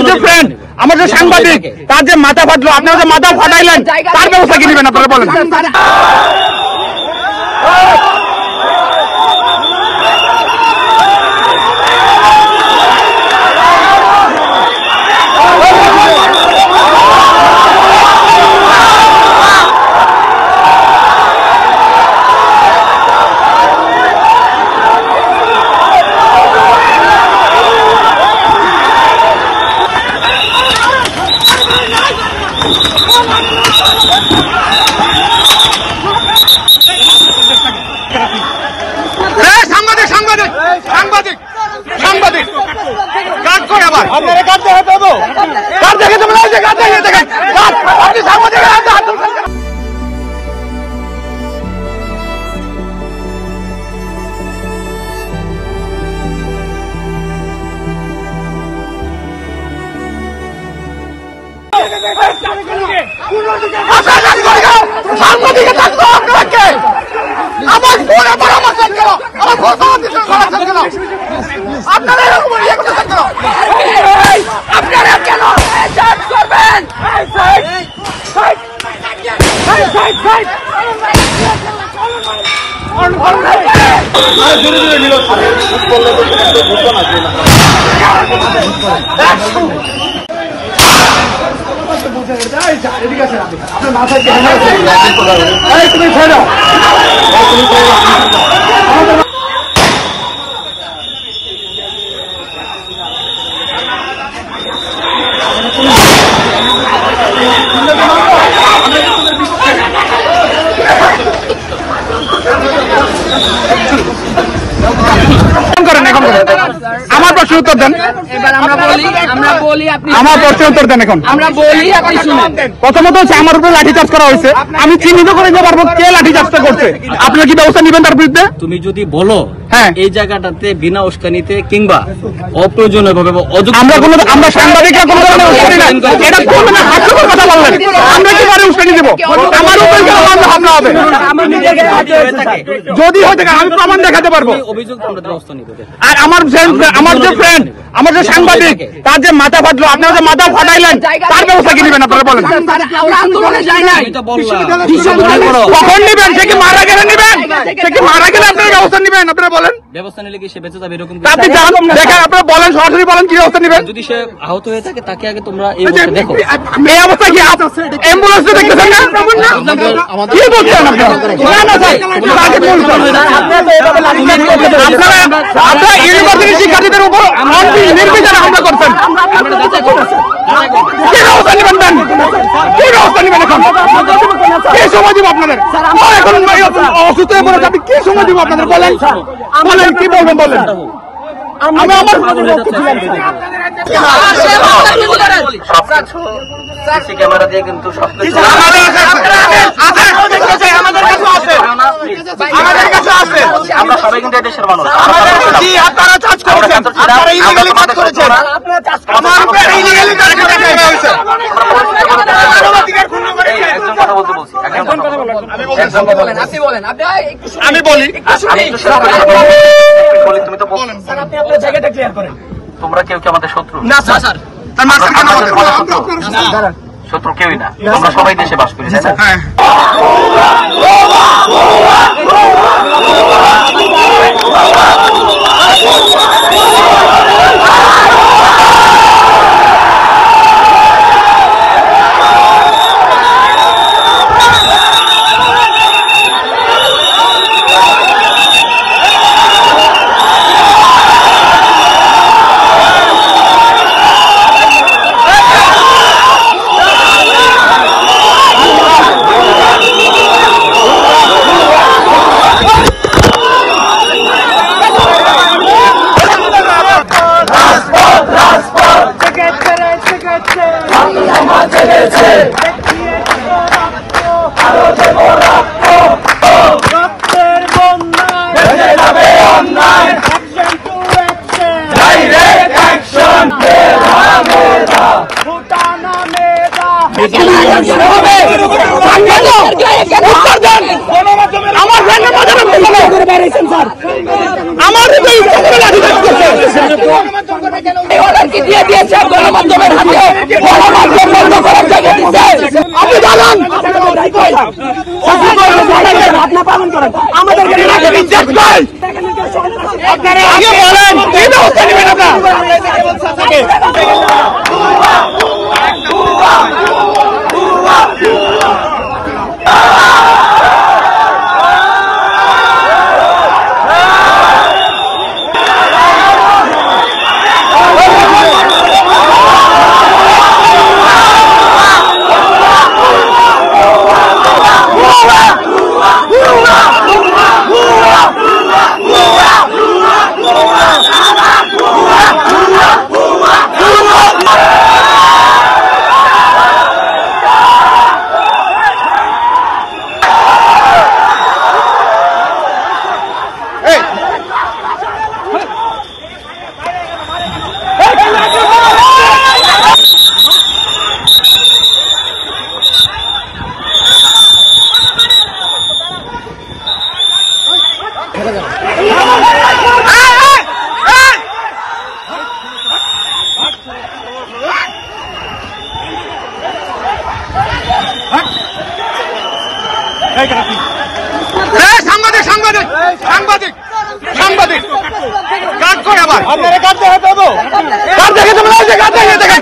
যে ফ্রেন্ড, আমার যে সাংবাদিক, তার যে মাথা ফাটলো, আপনারা যে মাথা ফাটাইলেন, তার ব্যবস্থা কি নেবেন আপনারা বলেন? আমার প্রশ্ন উত্তর দেন। আমার প্রশ্ন উত্তর দেন। এখন আমরা বলি, আপনি শুনুন। প্রথমত হচ্ছে আমার উপরে লাঠিচার্জ করা হয়েছে, আমি চিহ্নিত করে দিতে পারবো কে লাঠিচার্জটা করছে। আপনারা কি ব্যবস্থা নেবেন তার বিরুদ্ধে? তুমি যদি বলো হ্যাঁ এই জায়গাটাতে বিনা উস্কানিতে কিংবা অপ্রয়োজনীয়ভাবে আমরা সাংবাদিকরা কোনো ধরনের উস্কানি না, এটা করবে না, হাস্যকর কথা বললেন। আমরা কি পারে উস্কানি দেব? আমার উপরে হামলা হবে যদি হয় থাকে, আমি প্রমাণ দেখাতে পারবো। অভিযোগ আমরা ব্যবস্থা নিব। আর আমার যে ফ্রেন্ড, আমার যে সাংবাদিক, তার যে মাথা ফাটলো, আপনারা যে মাথা ফাটাইলেন, তার ব্যবস্থা কি নেবেন আপনারা বলেন? কখন নেবেন? সে কি মারা গেলে নেবেন? সে কি মারা গেলে আপনারা ব্যবস্থা নেবেন? আপনারা বলেন ব্যবস্থা নিলে কি সে বেঁচে যাবে এরকম? আপনি দেখেন, আপনারা বলেন, সরাসরি বলেন কি ব্যবস্থা নেবেন। যদি সে আহত হয়ে থাকে তাকে আগে তোমরা এই অবস্থা দেখো। এই অবস্থা কি অ্যাম্বুলেন্স দেখতেছেন না? কি বলছেন আপনারা? না না স্যার, আপনারা ইউনিভার্সিটি শিক্ষার্থীদের উপর নির্বিচারে হামলা করছেন। কি ব্যবস্থা নেবেন দেন? কি ব্যবস্থা নেবেন এখন? কি সময় দিব আপনাদের? এখন অসুস্থ হয়ে পড়েছে, আপনি কি সময় দিব আপনাদের বলেন? বলেন কি বলবেন বলেন। আমি আমার ক্যামেরা দিয়ে কিন্তু সবকিছু আমাদের কাছে আছে। আমরা সবাই কিন্তু দেশের মানুষ। আপনারা চার্জ করেছেন, আপনারা ইলিগালি কাজ করেছেন। আমার উপরে ইলিগালি কাজ হয়েছে। একজন কথা বলতে বলছি, একজন কথা বলেন। আপনি বলেন, আমি বলি, তুমি তো বলেন স্যার, আপনি আপনার জায়গাটা ক্লিয়ার করেন। তোমরা কেউ কি আমাদের শত্রু? না স্যার। তার মাঝখানে কেন আমাদের শত্রু কেউই না, আমরা সবাই দেশে বাস করি, তাই না? হ্যাঁ। আমার সাংবাদিক সাংবাদিক সাংবাদিক সাংবাদিক কাট করে আবার আপনারা কাট দেখাতে হবে কাট দেখে তোমরা কাট দেখে